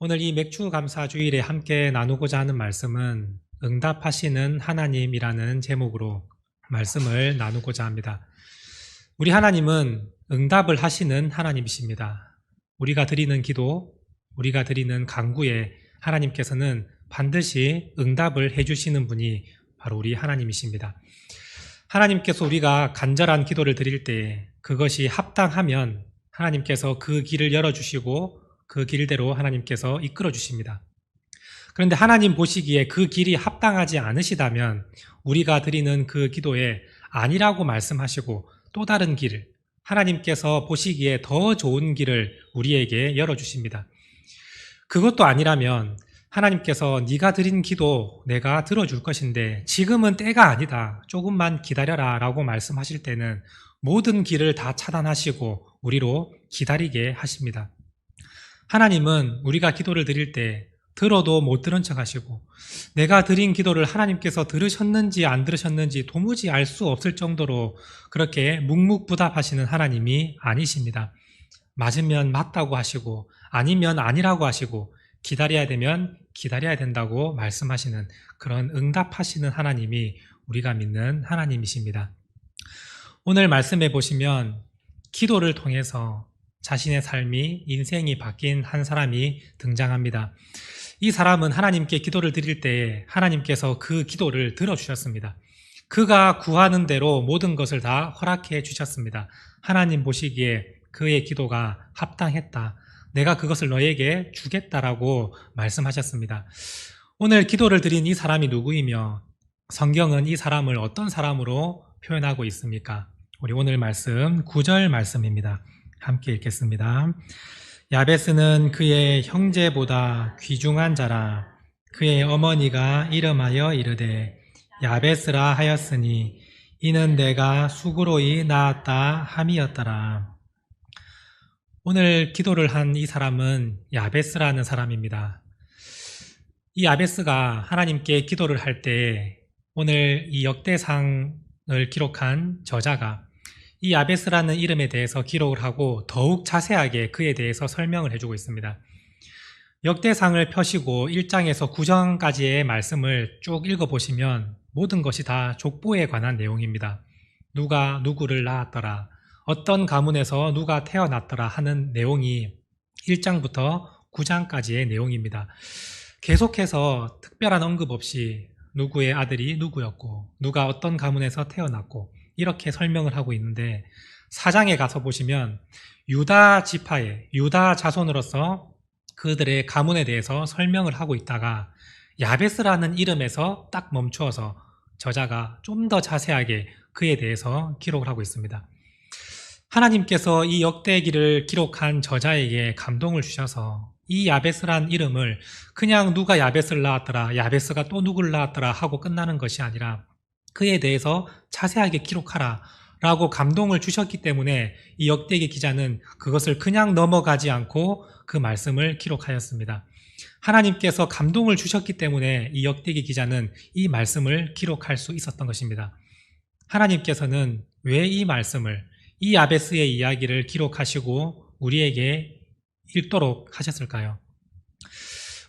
오늘 이 맥주 감사 주일에 함께 나누고자 하는 말씀은 응답하시는 하나님이라는 제목으로 말씀을 나누고자 합니다. 우리 하나님은 응답을 하시는 하나님이십니다. 우리가 드리는 기도, 우리가 드리는 간구에 하나님께서는 반드시 응답을 해주시는 분이 바로 우리 하나님이십니다. 하나님께서 우리가 간절한 기도를 드릴 때 그것이 합당하면 하나님께서 그 길을 열어주시고 그 길대로 하나님께서 이끌어 주십니다. 그런데 하나님 보시기에 그 길이 합당하지 않으시다면 우리가 드리는 그 기도에 아니라고 말씀하시고 또 다른 길을, 하나님께서 보시기에 더 좋은 길을 우리에게 열어주십니다. 그것도 아니라면 하나님께서 네가 드린 기도 내가 들어줄 것인데 지금은 때가 아니다, 조금만 기다려라 라고 말씀하실 때는 모든 길을 다 차단하시고 우리로 기다리게 하십니다. 하나님은 우리가 기도를 드릴 때 들어도 못 들은 척 하시고 내가 드린 기도를 하나님께서 들으셨는지 안 들으셨는지 도무지 알 수 없을 정도로 그렇게 묵묵부답하시는 하나님이 아니십니다. 맞으면 맞다고 하시고 아니면 아니라고 하시고 기다려야 되면 기다려야 된다고 말씀하시는 그런 응답하시는 하나님이 우리가 믿는 하나님이십니다. 오늘 말씀해 보시면 기도를 통해서 자신의 삶이, 인생이 바뀐 한 사람이 등장합니다. 이 사람은 하나님께 기도를 드릴 때 하나님께서 그 기도를 들어주셨습니다. 그가 구하는 대로 모든 것을 다 허락해 주셨습니다. 하나님 보시기에 그의 기도가 합당했다, 내가 그것을 너에게 주겠다라고 말씀하셨습니다. 오늘 기도를 드린 이 사람이 누구이며 성경은 이 사람을 어떤 사람으로 표현하고 있습니까? 우리 오늘 말씀 9절 말씀입니다. 함께 읽겠습니다. 야베스는 그의 형제보다 귀중한 자라. 그의 어머니가 이름하여 이르되 야베스라 하였으니 이는 내가 수고로이 낳았다 함이었더라. 오늘 기도를 한 이 사람은 야베스라는 사람입니다. 이 야베스가 하나님께 기도를 할 때 오늘 이 역대상을 기록한 저자가 이 야베스라는 이름에 대해서 기록을 하고 더욱 자세하게 그에 대해서 설명을 해주고 있습니다. 역대상을 펴시고 1장에서 9장까지의 말씀을 쭉 읽어보시면 모든 것이 다 족보에 관한 내용입니다. 누가 누구를 낳았더라, 어떤 가문에서 누가 태어났더라 하는 내용이 1장부터 9장까지의 내용입니다. 계속해서 특별한 언급 없이 누구의 아들이 누구였고 누가 어떤 가문에서 태어났고 이렇게 설명을 하고 있는데 4장에 가서 보시면 유다 지파의 유다 자손으로서 그들의 가문에 대해서 설명을 하고 있다가 야베스라는 이름에서 딱 멈추어서 저자가 좀 더 자세하게 그에 대해서 기록을 하고 있습니다. 하나님께서 이 역대기를 기록한 저자에게 감동을 주셔서 이 야베스란 이름을 그냥 누가 야베스를 낳았더라, 야베스가 또 누구를 낳았더라 하고 끝나는 것이 아니라 그에 대해서 자세하게 기록하라 라고 감동을 주셨기 때문에 이 역대기 기자는 그것을 그냥 넘어가지 않고 그 말씀을 기록하였습니다. 하나님께서 감동을 주셨기 때문에 이 역대기 기자는 이 말씀을 기록할 수 있었던 것입니다. 하나님께서는 왜 이 말씀을, 이 야베스의 이야기를 기록하시고 우리에게 읽도록 하셨을까요?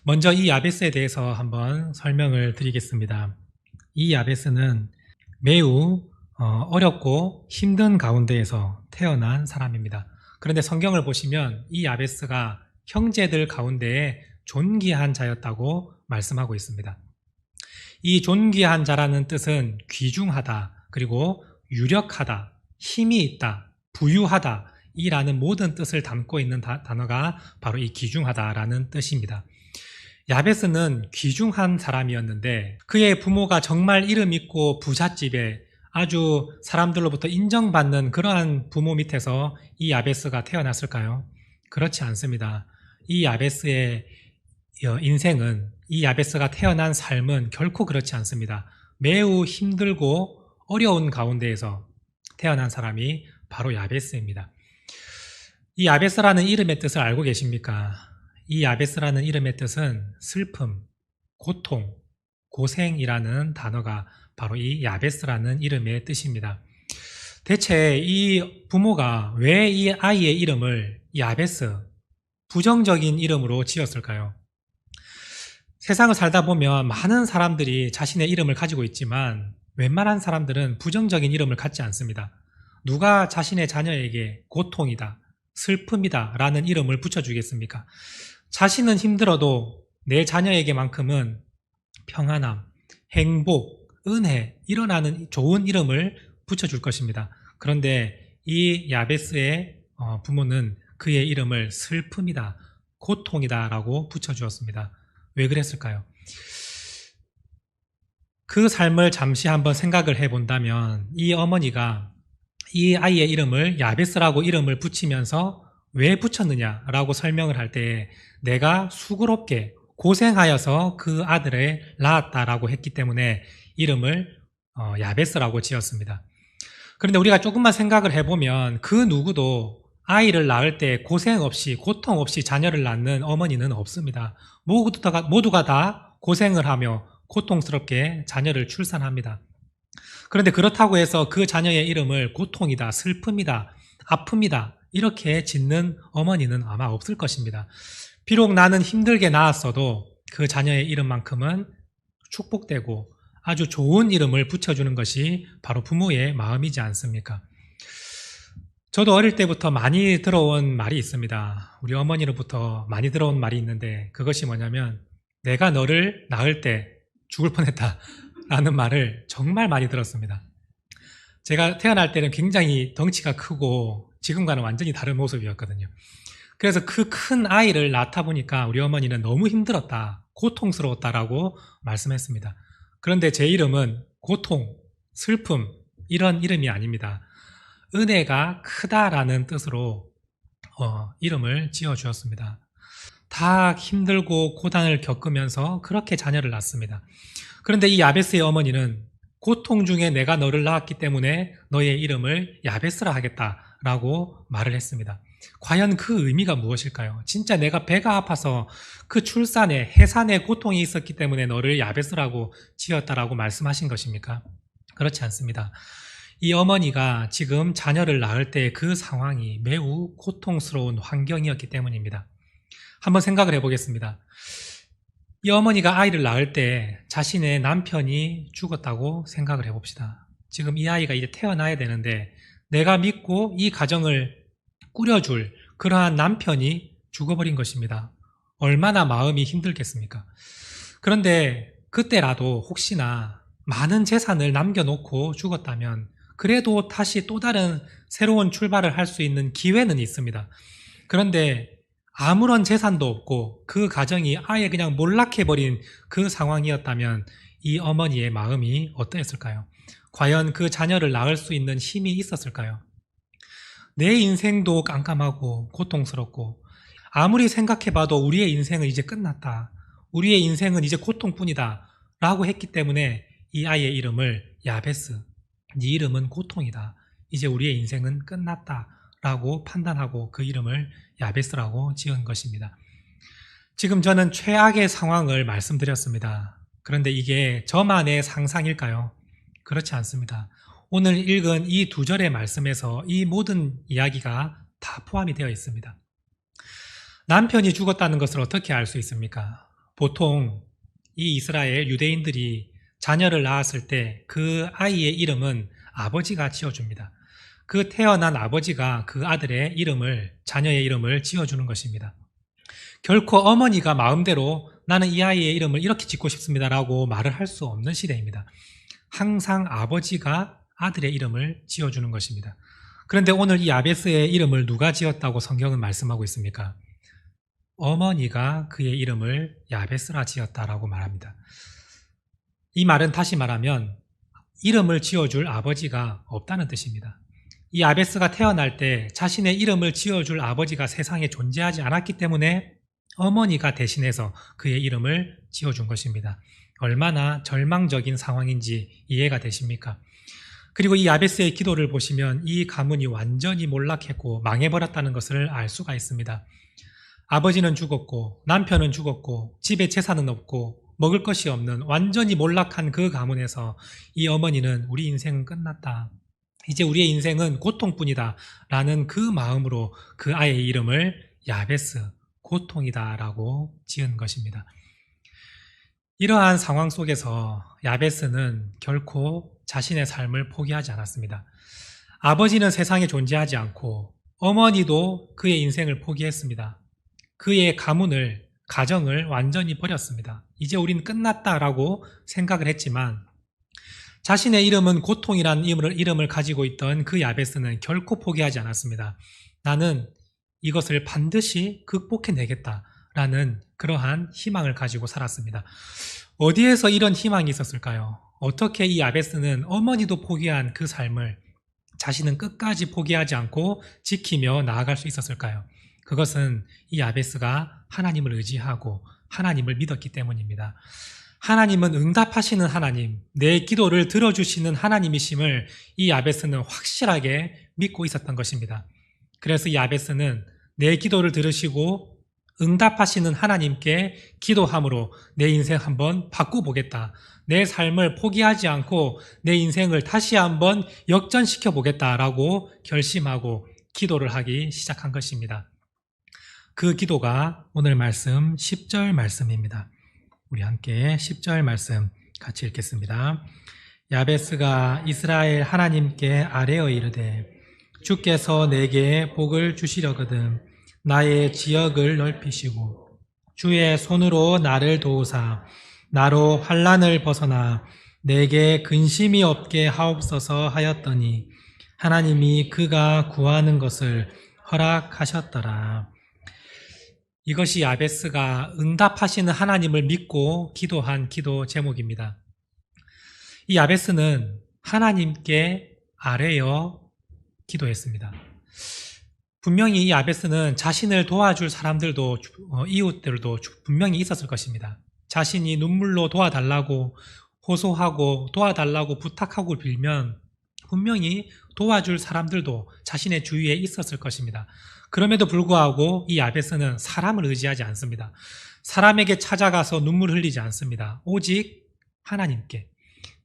먼저 이 야베스에 대해서 한번 설명을 드리겠습니다. 이 야베스는 매우 어렵고 힘든 가운데에서 태어난 사람입니다. 그런데 성경을 보시면 이 야베스가 형제들 가운데에 존귀한 자였다고 말씀하고 있습니다. 이 존귀한 자라는 뜻은 귀중하다, 그리고 유력하다, 힘이 있다, 부유하다 이라는 모든 뜻을 담고 있는 단어가 바로 이 귀중하다라는 뜻입니다. 야베스는 귀중한 사람이었는데 그의 부모가 정말 이름 있고 부잣집에 아주 사람들로부터 인정받는 그러한 부모 밑에서 이 야베스가 태어났을까요? 그렇지 않습니다. 이 야베스의 인생은, 이 야베스가 태어난 삶은 결코 그렇지 않습니다. 매우 힘들고 어려운 가운데에서 태어난 사람이 바로 야베스입니다. 이 야베스라는 이름의 뜻을 알고 계십니까? 이 야베스라는 이름의 뜻은 슬픔, 고통, 고생이라는 단어가 바로 이 야베스라는 이름의 뜻입니다. 대체 이 부모가 왜 이 아이의 이름을 야베스, 부정적인 이름으로 지었을까요? 세상을 살다 보면 많은 사람들이 자신의 이름을 가지고 있지만 웬만한 사람들은 부정적인 이름을 갖지 않습니다. 누가 자신의 자녀에게 고통이다, 슬픔이다 라는 이름을 붙여주겠습니까? 자신은 힘들어도 내 자녀에게만큼은 평안함, 행복, 은혜, 일어나는 좋은 이름을 붙여줄 것입니다. 그런데 이 야베스의 부모는 그의 이름을 슬픔이다, 고통이다 라고 붙여주었습니다. 왜 그랬을까요? 그 삶을 잠시 한번 생각을 해본다면 이 어머니가 이 아이의 이름을 야베스라고 이름을 붙이면서 왜 붙였느냐라고 설명을 할 때 내가 수고롭게 고생하여서 그 아들을 낳았다라고 했기 때문에 이름을 야베스라고 지었습니다. 그런데 우리가 조금만 생각을 해보면 그 누구도 아이를 낳을 때 고생 없이 고통 없이 자녀를 낳는 어머니는 없습니다. 모두가 다 고생을 하며 고통스럽게 자녀를 출산합니다. 그런데 그렇다고 해서 그 자녀의 이름을 고통이다, 슬픔이다, 아픔이다 이렇게 짓는 어머니는 아마 없을 것입니다. 비록 나는 힘들게 낳았어도 그 자녀의 이름만큼은 축복되고 아주 좋은 이름을 붙여주는 것이 바로 부모의 마음이지 않습니까? 저도 어릴 때부터 많이 들어온 말이 있습니다. 우리 어머니로부터 많이 들어온 말이 있는데 그것이 뭐냐면 내가 너를 낳을 때 죽을 뻔했다 라는 말을 정말 많이 들었습니다. 제가 태어날 때는 굉장히 덩치가 크고 지금과는 완전히 다른 모습이었거든요. 그래서 그 큰 아이를 낳다 보니까 우리 어머니는 너무 힘들었다, 고통스러웠다라고 말씀했습니다. 그런데 제 이름은 고통, 슬픔 이런 이름이 아닙니다. 은혜가 크다라는 뜻으로 이름을 지어주었습니다. 다 힘들고 고단을 겪으면서 그렇게 자녀를 낳습니다. 그런데 이 야베스의 어머니는 고통 중에 내가 너를 낳았기 때문에 너의 이름을 야베스라 하겠다라고 말을 했습니다. 과연 그 의미가 무엇일까요? 진짜 내가 배가 아파서 그 출산에 해산에 고통이 있었기 때문에 너를 야베스라고 지었다라고 말씀하신 것입니까? 그렇지 않습니다. 이 어머니가 지금 자녀를 낳을 때 그 상황이 매우 고통스러운 환경이었기 때문입니다. 한번 생각을 해보겠습니다. 이 어머니가 아이를 낳을 때 자신의 남편이 죽었다고 생각을 해봅시다. 지금 이 아이가 이제 태어나야 되는데 내가 믿고 이 가정을 꾸려줄 그러한 남편이 죽어버린 것입니다. 얼마나 마음이 힘들겠습니까? 그런데 그때라도 혹시나 많은 재산을 남겨놓고 죽었다면 그래도 다시 또 다른 새로운 출발을 할 수 있는 기회는 있습니다. 그런데 아무런 재산도 없고 그 가정이 아예 그냥 몰락해버린 그 상황이었다면 이 어머니의 마음이 어떠했을까요? 과연 그 자녀를 낳을 수 있는 힘이 있었을까요? 내 인생도 깜깜하고 고통스럽고 아무리 생각해봐도 우리의 인생은 이제 끝났다. 우리의 인생은 이제 고통뿐이다. 라고 했기 때문에 이 아이의 이름을 야베스, 네 이름은 고통이다. 이제 우리의 인생은 끝났다. 라고 판단하고 그 이름을 야베스라고 지은 것입니다. 지금 저는 최악의 상황을 말씀드렸습니다. 그런데 이게 저만의 상상일까요? 그렇지 않습니다. 오늘 읽은 이 두 절의 말씀에서 이 모든 이야기가 다 포함이 되어 있습니다. 남편이 죽었다는 것을 어떻게 알 수 있습니까? 보통 이 이스라엘 유대인들이 자녀를 낳았을 때 그 아이의 이름은 아버지가 지어줍니다. 그 태어난 아버지가 그 아들의 이름을, 자녀의 이름을 지어주는 것입니다. 결코 어머니가 마음대로 나는 이 아이의 이름을 이렇게 짓고 싶습니다라고 말을 할 수 없는 시대입니다. 항상 아버지가 아들의 이름을 지어주는 것입니다. 그런데 오늘 이 야베스의 이름을 누가 지었다고 성경은 말씀하고 있습니까? 어머니가 그의 이름을 야베스라 지었다라고 말합니다. 이 말은 다시 말하면 이름을 지어줄 아버지가 없다는 뜻입니다. 이 야베스가 태어날 때 자신의 이름을 지어줄 아버지가 세상에 존재하지 않았기 때문에 어머니가 대신해서 그의 이름을 지어준 것입니다. 얼마나 절망적인 상황인지 이해가 되십니까? 그리고 이 야베스의 기도를 보시면 이 가문이 완전히 몰락했고 망해버렸다는 것을 알 수가 있습니다. 아버지는 죽었고 남편은 죽었고 집에 재산은 없고 먹을 것이 없는 완전히 몰락한 그 가문에서 이 어머니는 우리 인생은 끝났다. 이제 우리의 인생은 고통뿐이다 라는 그 마음으로 그 아이의 이름을 야베스, 고통이다 라고 지은 것입니다. 이러한 상황 속에서 야베스는 결코 자신의 삶을 포기하지 않았습니다. 아버지는 세상에 존재하지 않고 어머니도 그의 인생을 포기했습니다. 그의 가정을 완전히 버렸습니다. 이제 우리는 끝났다라고 생각을 했지만 자신의 이름은 고통이라는 이름을 가지고 있던 그 야베스는 결코 포기하지 않았습니다. 나는 이것을 반드시 극복해내겠다라는 그러한 희망을 가지고 살았습니다. 어디에서 이런 희망이 있었을까요? 어떻게 이 야베스는 어머니도 포기한 그 삶을 자신은 끝까지 포기하지 않고 지키며 나아갈 수 있었을까요? 그것은 이 야베스가 하나님을 의지하고 하나님을 믿었기 때문입니다. 하나님은 응답하시는 하나님, 내 기도를 들어주시는 하나님이심을 이 야베스는 확실하게 믿고 있었던 것입니다. 그래서 이 야베스는 내 기도를 들으시고 응답하시는 하나님께 기도함으로 내 인생 한번 바꿔보겠다. 내 삶을 포기하지 않고 내 인생을 다시 한번 역전시켜 보겠다라고 결심하고 기도를 하기 시작한 것입니다. 그 기도가 오늘 말씀 10절 말씀입니다. 우리 함께 10절 말씀 같이 읽겠습니다. 야베스가 이스라엘 하나님께 아뢰어 이르되 주께서 내게 복을 주시려거든 나의 지역을 넓히시고 주의 손으로 나를 도우사 나로 환난을 벗어나 내게 근심이 없게 하옵소서 하였더니 하나님이 그가 구하는 것을 허락하셨더라. 이것이 야베스가 응답하시는 하나님을 믿고 기도한 기도 제목입니다. 이 야베스는 하나님께 아뢰어 기도했습니다. 분명히 이 야베스는 자신을 도와줄 사람들도 이웃들도 분명히 있었을 것입니다. 자신이 눈물로 도와달라고 호소하고 도와달라고 부탁하고 빌면 분명히 도와줄 사람들도 자신의 주위에 있었을 것입니다. 그럼에도 불구하고 이 야베스는 사람을 의지하지 않습니다. 사람에게 찾아가서 눈물 흘리지 않습니다. 오직 하나님께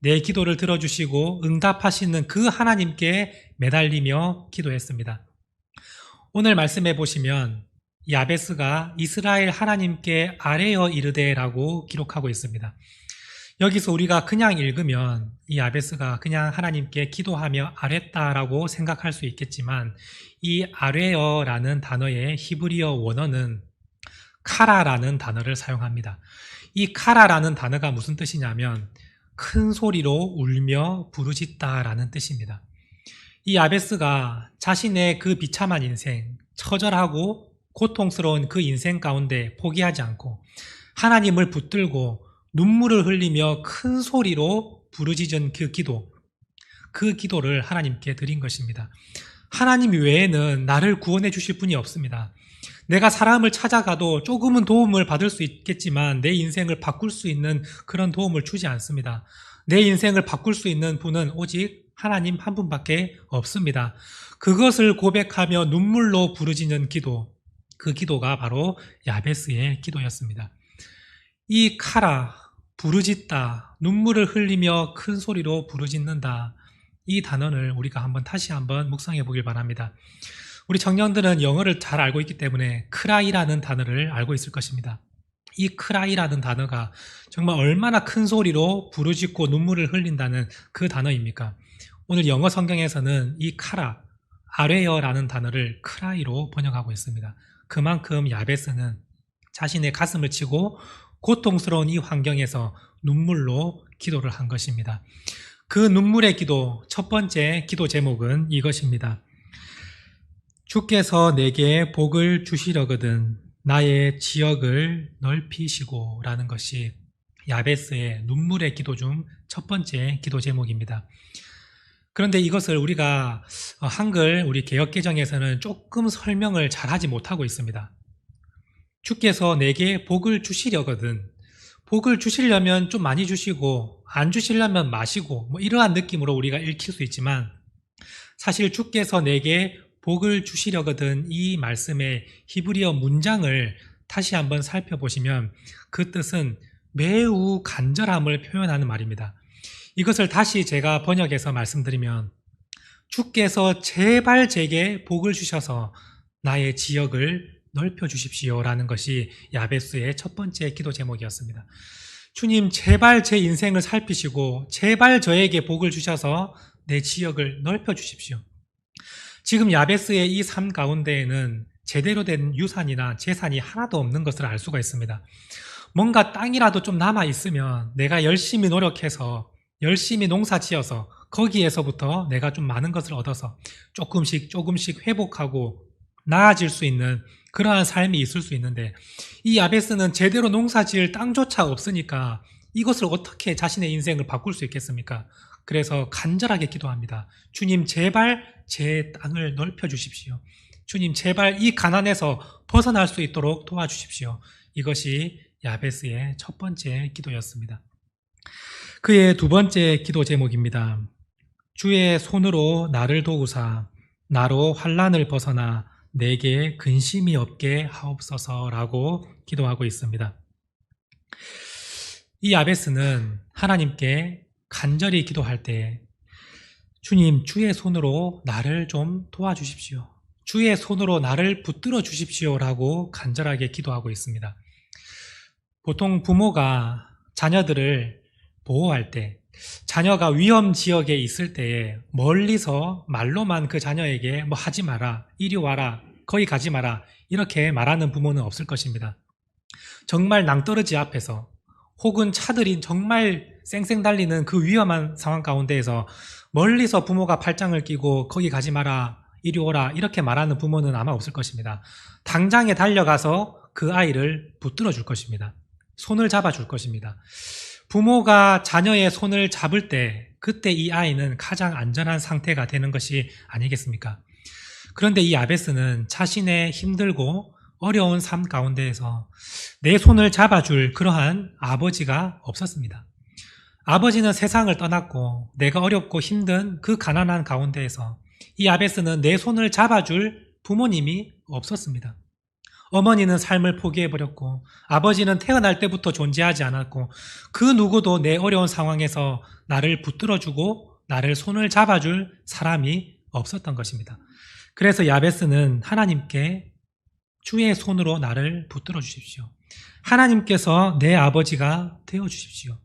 내 기도를 들어주시고 응답하시는 그 하나님께 매달리며 기도했습니다. 오늘 말씀해 보시면 야베스가 이스라엘 하나님께 아뢰어 이르되라고 기록하고 있습니다. 여기서 우리가 그냥 읽으면 이 야베스가 그냥 하나님께 기도하며 아뢰다라고 생각할 수 있겠지만 이 아뢰어라는 단어의 히브리어 원어는 카라라는 단어를 사용합니다. 이 카라라는 단어가 무슨 뜻이냐면 큰 소리로 울며 부르짖다라는 뜻입니다. 이 야베스가 자신의 그 비참한 인생, 처절하고 고통스러운 그 인생 가운데 포기하지 않고 하나님을 붙들고 눈물을 흘리며 큰 소리로 부르짖은 그 기도를 하나님께 드린 것입니다. 하나님 외에는 나를 구원해 주실 분이 없습니다. 내가 사람을 찾아가도 조금은 도움을 받을 수 있겠지만 내 인생을 바꿀 수 있는 그런 도움을 주지 않습니다. 내 인생을 바꿀 수 있는 분은 오직 하나님 한 분밖에 없습니다. 그것을 고백하며 눈물로 부르짖는 기도, 그 기도가 바로 야베스의 기도였습니다. 이 카라, 부르짖다, 눈물을 흘리며 큰 소리로 부르짖는다, 이 단어를 우리가 다시 한번 묵상해 보길 바랍니다. 우리 청년들은 영어를 잘 알고 있기 때문에 크라이라는 단어를 알고 있을 것입니다. 이 크라이라는 단어가 정말 얼마나 큰 소리로 부르짖고 눈물을 흘린다는 그 단어입니까? 오늘 영어 성경에서는 이 카라, 아뢰어라는 단어를 크라이로 번역하고 있습니다. 그만큼 야베스는 자신의 가슴을 치고 고통스러운 이 환경에서 눈물로 기도를 한 것입니다. 그 눈물의 기도, 첫 번째 기도 제목은 이것입니다. 주께서 내게 복을 주시려거든 나의 지역을 넓히시고 라는 것이 야베스의 눈물의 기도 중 첫 번째 기도 제목입니다. 그런데 이것을 우리가 한글 우리 개역개정에서는 조금 설명을 잘하지 못하고 있습니다. 주께서 내게 복을 주시려거든, 복을 주시려면 좀 많이 주시고 안 주시려면 마시고 이러한 느낌으로 우리가 읽힐 수 있지만 사실 주께서 내게 복을 주시려거든 이 말씀의 히브리어 문장을 다시 한번 살펴보시면 그 뜻은 매우 간절함을 표현하는 말입니다. 이것을 다시 제가 번역해서 말씀드리면 주께서 제발 제게 복을 주셔서 나의 지역을 넓혀 주십시오 라는 것이 야베스의 첫 번째 기도 제목이었습니다. 주님 제발 제 인생을 살피시고 제발 저에게 복을 주셔서 내 지역을 넓혀 주십시오. 지금 야베스의 이 삶 가운데에는 제대로 된 유산이나 재산이 하나도 없는 것을 알 수가 있습니다. 뭔가 땅이라도 좀 남아 있으면 내가 열심히 노력해서 열심히 농사 지어서 거기에서부터 내가 좀 많은 것을 얻어서 조금씩 회복하고 나아질 수 있는 그러한 삶이 있을 수 있는데, 이 야베스는 제대로 농사 지을 땅조차 없으니까 이것을 어떻게 자신의 인생을 바꿀 수 있겠습니까? 그래서 간절하게 기도합니다. 주님 제발 제 땅을 넓혀 주십시오. 주님 제발 이 가난에서 벗어날 수 있도록 도와주십시오. 이것이 야베스의 첫 번째 기도였습니다. 그의 두 번째 기도 제목입니다. 주의 손으로 나를 도우사 나로 환난을 벗어나 내게 근심이 없게 하옵소서라고 기도하고 있습니다. 이 야베스는 하나님께 간절히 기도할 때 주님 주의 손으로 나를 좀 도와주십시오. 주의 손으로 나를 붙들어 주십시오라고 간절하게 기도하고 있습니다. 보통 부모가 자녀들을 보호할 때, 자녀가 위험 지역에 있을 때에 멀리서 말로만 그 자녀에게 뭐 하지 마라, 이리 와라, 거기 가지 마라 이렇게 말하는 부모는 없을 것입니다. 정말 낭떠러지 앞에서 혹은 차들이 정말 쌩쌩 달리는 그 위험한 상황 가운데에서 멀리서 부모가 팔짱을 끼고 거기 가지 마라, 이리 오라 이렇게 말하는 부모는 아마 없을 것입니다. 당장에 달려가서 그 아이를 붙들어 줄 것입니다. 손을 잡아 줄 것입니다. 부모가 자녀의 손을 잡을 때 그때 이 아이는 가장 안전한 상태가 되는 것이 아니겠습니까? 그런데 이 야베스는 자신의 힘들고 어려운 삶 가운데에서 내 손을 잡아줄 그러한 아버지가 없었습니다. 아버지는 세상을 떠났고 내가 어렵고 힘든 그 가난한 가운데에서 이 야베스는 내 손을 잡아줄 부모님이 없었습니다. 어머니는 삶을 포기해버렸고 아버지는 태어날 때부터 존재하지 않았고 그 누구도 내 어려운 상황에서 나를 붙들어주고 나를 손을 잡아줄 사람이 없었던 것입니다. 그래서 야베스는 하나님께 주의 손으로 나를 붙들어 주십시오. 하나님께서 내 아버지가 되어 주십시오.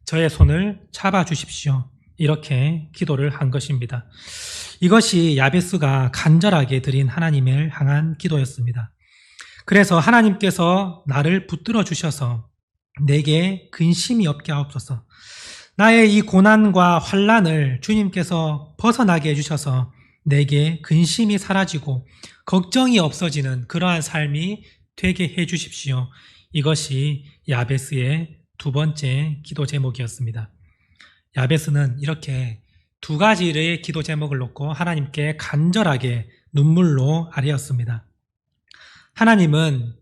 저의 손을 잡아 주십시오. 이렇게 기도를 한 것입니다. 이것이 야베스가 간절하게 드린 하나님을 향한 기도였습니다. 그래서 하나님께서 나를 붙들어 주셔서 내게 근심이 없게 하옵소서. 나의 이 고난과 환난을 주님께서 벗어나게 해주셔서 내게 근심이 사라지고 걱정이 없어지는 그러한 삶이 되게 해주십시오. 이것이 야베스의 두 번째 기도 제목이었습니다. 야베스는 이렇게 두 가지의 기도 제목을 놓고 하나님께 간절하게 눈물로 아뢰었습니다. 하나님은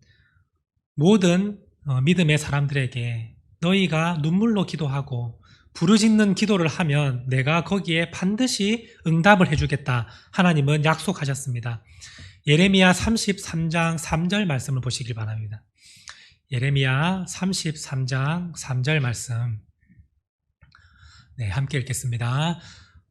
모든 믿음의 사람들에게 너희가 눈물로 기도하고 부르짖는 기도를 하면 내가 거기에 반드시 응답을 해주겠다. 하나님은 약속하셨습니다. 예레미야 33장 3절 말씀을 보시길 바랍니다. 예레미야 33장 3절 말씀. 네, 함께 읽겠습니다.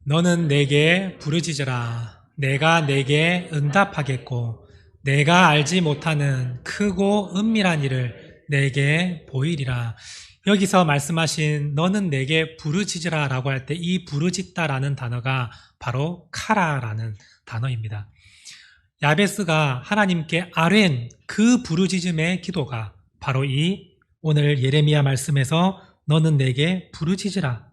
너는 내게 부르짖으라. 내가 내게 응답하겠고 내가 알지 못하는 크고 은밀한 일을 내게 보이리라. 여기서 말씀하신 너는 내게 부르짖으라 라고 할 때 이 부르짖다라는 단어가 바로 카라라는 단어입니다. 야베스가 하나님께 아뢰는 그 부르짖음의 기도가 바로 이 오늘 예레미야 말씀에서 너는 내게 부르짖으라.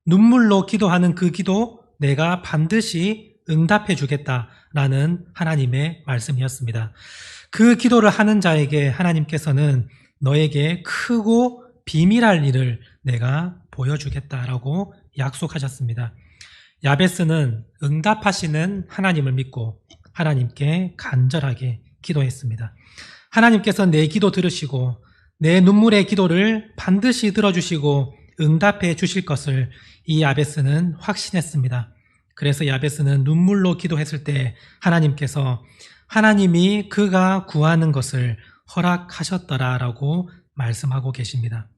눈물로 기도하는 그 기도 내가 반드시 응답해 주겠다라는 하나님의 말씀이었습니다. 그 기도를 하는 자에게 하나님께서는 너에게 크고 비밀할 일을 내가 보여주겠다라고 약속하셨습니다. 야베스는 응답하시는 하나님을 믿고 하나님께 간절하게 기도했습니다. 하나님께서 내 기도 들으시고 내 눈물의 기도를 반드시 들어주시고 응답해 주실 것을 이 야베스는 확신했습니다. 그래서 야베스는 눈물로 기도했을 때 하나님께서 하나님이 그가 구하는 것을 허락하셨더라라고 말씀하고 계십니다.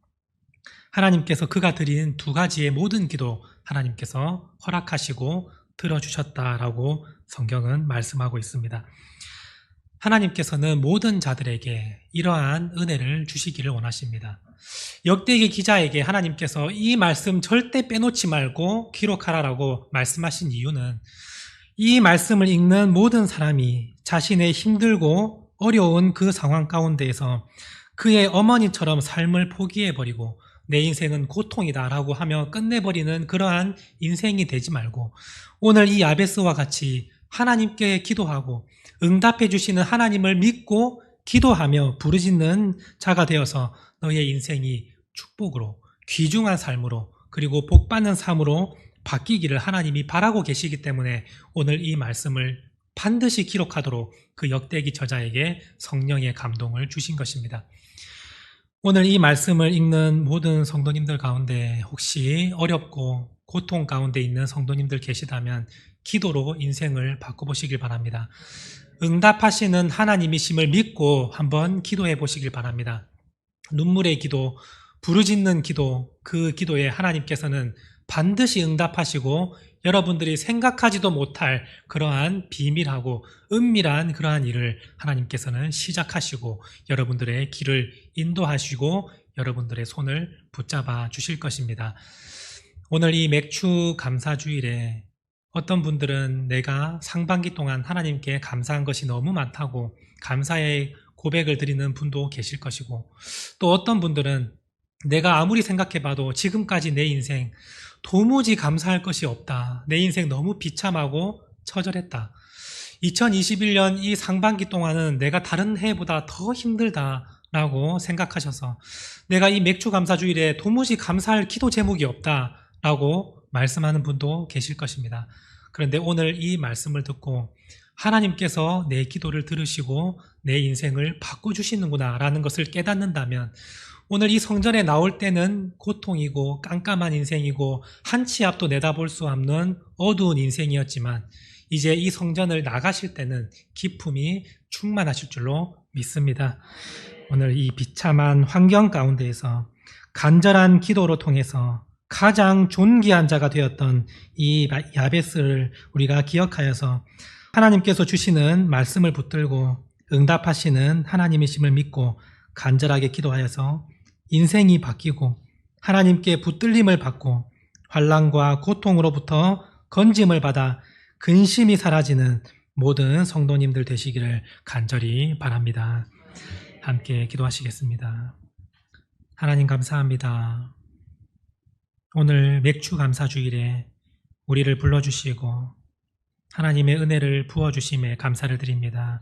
하나님께서 그가 드린 두 가지의 모든 기도 하나님께서 허락하시고 들어주셨다라고 성경은 말씀하고 있습니다. 하나님께서는 모든 자들에게 이러한 은혜를 주시기를 원하십니다. 역대기 기자에게 하나님께서 이 말씀 절대 빼놓지 말고 기록하라라고 말씀하신 이유는 이 말씀을 읽는 모든 사람이 자신의 힘들고 어려운 그 상황 가운데에서 그의 어머니처럼 삶을 포기해버리고 내 인생은 고통이다라고 하며 끝내버리는 그러한 인생이 되지 말고 오늘 이 야베스와 같이 하나님께 기도하고 응답해 주시는 하나님을 믿고 기도하며 부르짖는 자가 되어서 너의 인생이 축복으로 귀중한 삶으로 그리고 복받는 삶으로 바뀌기를 하나님이 바라고 계시기 때문에 오늘 이 말씀을 반드시 기록하도록 그 역대기 저자에게 성령의 감동을 주신 것입니다. 오늘 이 말씀을 읽는 모든 성도님들 가운데 혹시 어렵고 고통 가운데 있는 성도님들 계시다면 기도로 인생을 바꿔보시길 바랍니다. 응답하시는 하나님이심을 믿고 한번 기도해 보시길 바랍니다. 눈물의 기도, 부르짖는 기도, 그 기도에 하나님께서는 반드시 응답하시고 여러분들이 생각하지도 못할 그러한 비밀하고 은밀한 그러한 일을 하나님께서는 시작하시고 여러분들의 길을 인도하시고 여러분들의 손을 붙잡아 주실 것입니다. 오늘 이 맥주 감사주일에 어떤 분들은 내가 상반기 동안 하나님께 감사한 것이 너무 많다고 감사의 고백을 드리는 분도 계실 것이고 또 어떤 분들은 내가 아무리 생각해봐도 지금까지 내 인생 도무지 감사할 것이 없다. 내 인생 너무 비참하고 처절했다. 2021년 이 상반기 동안은 내가 다른 해보다 더 힘들다라고 생각하셔서 내가 이 맥주 감사주일에 도무지 감사할 기도 제목이 없다라고 말씀하는 분도 계실 것입니다. 그런데 오늘 이 말씀을 듣고 하나님께서 내 기도를 들으시고 내 인생을 바꿔주시는구나 라는 것을 깨닫는다면 오늘 이 성전에 나올 때는 고통이고 깜깜한 인생이고 한 치 앞도 내다볼 수 없는 어두운 인생이었지만 이제 이 성전을 나가실 때는 기쁨이 충만하실 줄로 믿습니다. 오늘 이 비참한 환경 가운데에서 간절한 기도로 통해서 가장 존귀한 자가 되었던 이 야베스를 우리가 기억하여서 하나님께서 주시는 말씀을 붙들고 응답하시는 하나님이심을 믿고 간절하게 기도하여서 인생이 바뀌고 하나님께 붙들림을 받고 환난과 고통으로부터 건짐을 받아 근심이 사라지는 모든 성도님들 되시기를 간절히 바랍니다. 함께 기도하시겠습니다. 하나님 감사합니다. 오늘 맥주 감사주일에 우리를 불러주시고 하나님의 은혜를 부어주심에 감사를 드립니다.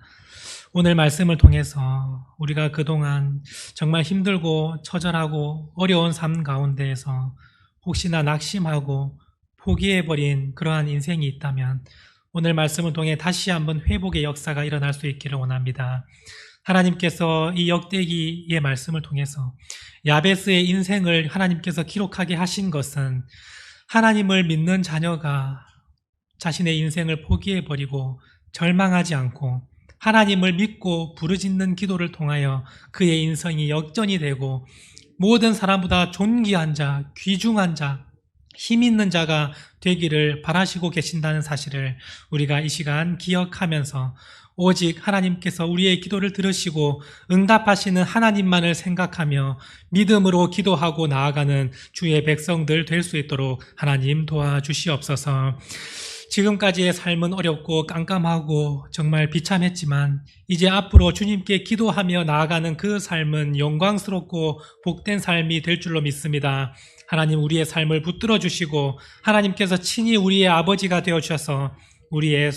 오늘 말씀을 통해서 우리가 그동안 정말 힘들고 처절하고 어려운 삶 가운데에서 혹시나 낙심하고 포기해버린 그러한 인생이 있다면 오늘 말씀을 통해 다시 한번 회복의 역사가 일어날 수 있기를 원합니다. 하나님께서 이 역대기의 말씀을 통해서 야베스의 인생을 하나님께서 기록하게 하신 것은 하나님을 믿는 자녀가 자신의 인생을 포기해버리고 절망하지 않고 하나님을 믿고 부르짖는 기도를 통하여 그의 인생이 역전이 되고 모든 사람보다 존귀한 자, 귀중한 자, 힘 있는 자가 되기를 바라시고 계신다는 사실을 우리가 이 시간 기억하면서 오직 하나님께서 우리의 기도를 들으시고 응답하시는 하나님만을 생각하며 믿음으로 기도하고 나아가는 주의 백성들 될 수 있도록 하나님 도와주시옵소서. 지금까지의 삶은 어렵고 깜깜하고 정말 비참했지만 이제 앞으로 주님께 기도하며 나아가는 그 삶은 영광스럽고 복된 삶이 될 줄로 믿습니다. 하나님 우리의 삶을 붙들어 주시고 하나님께서 친히 우리의 아버지가 되어 주셔서 우리의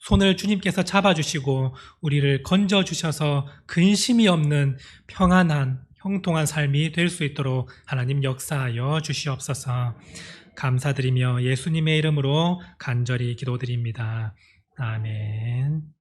손을 주님께서 잡아주시고 우리를 건져주셔서 근심이 없는 평안한 형통한 삶이 될 수 있도록 하나님 역사하여 주시옵소서. 감사드리며 예수님의 이름으로 간절히 기도드립니다. 아멘.